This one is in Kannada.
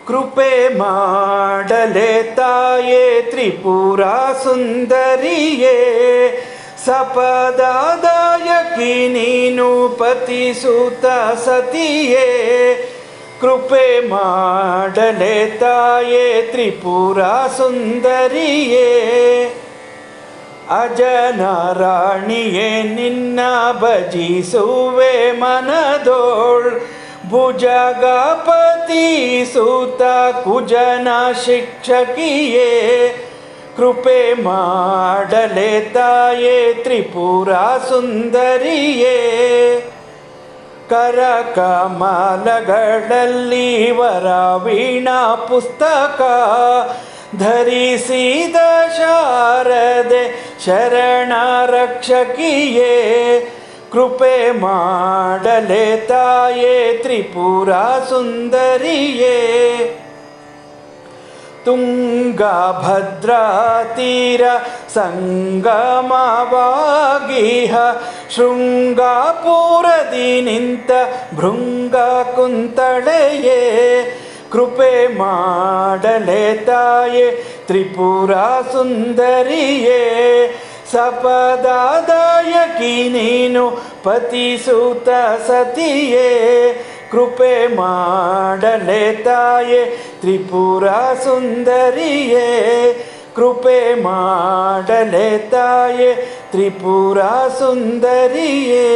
ಕೃಪೆ ಮಾಡಲೆ ತಾಯೇ ತ್ರಿಪುರ ಸುಂದರಿಯೇ, ಸಪದಾದಾಯಕಿ ನೀನು ಪತಿಸುತ ಸತಿಯೇ. ಕೃಪೆ ಮಾಡಲೆ ತಾಯೇ ತ್ರಿಪುರ ಸುಂದರಿಯೇ, ಅಜನರಾಣಿಯೇ ನಿನ್ನ ಭಜಿಸುವೆ ಮನದೋಳ್. ಭುಜಗಪತಿ ಸುತ ಕುಜನ ಶಿಕ್ಷಕಿಯೇ, ಕೃಪೆ ಮಾಡಲೆ ತಾಯೇ ತ್ರಿಪುರ ಸುಂದರಿಯೇ. ಕರಕಮಲಗಳಲ್ಲಿ ವರವೀಣಾ ಪುಸ್ತಕ ಧರಿಸಿದ ಶಾರದೆ ಶರಣ ರಕ್ಷಕಿಯೇ, ಕೃಪೆ ಮಾಡಲೆ ತಾಯೇ ತ್ರಿಪುರ ಸುಂದರಿಯೇ. ತುಂಗಭದ್ರಾ ತೀರ ಸಂಗಮವಾಗಿಹ ಶೃಂಗಾಪುರದಿ ನಿಂತ ಭೃಂಗ ಕುಂತಳೆಯೇ, ಕೃಪೆ ಮಾಡಲೆ ತಾಯೇ ತ್ರಿಪುರ ಸುಂದರಿಯೇ. ಸಪದಾದಾಯಕಿ ನೀನು ಪತಿಸುತ ಸತಿಯೇ, ಕೃಪೆ ಮಾಡಲೆ ತಾಯೇ ತ್ರಿಪುರ ಸುಂದರಿಯೇ. ಕೃಪೆ ಮಾಡಲೆ ತಾಯೇ ತ್ರಿಪುರ ಸುಂದರಿಯೇ.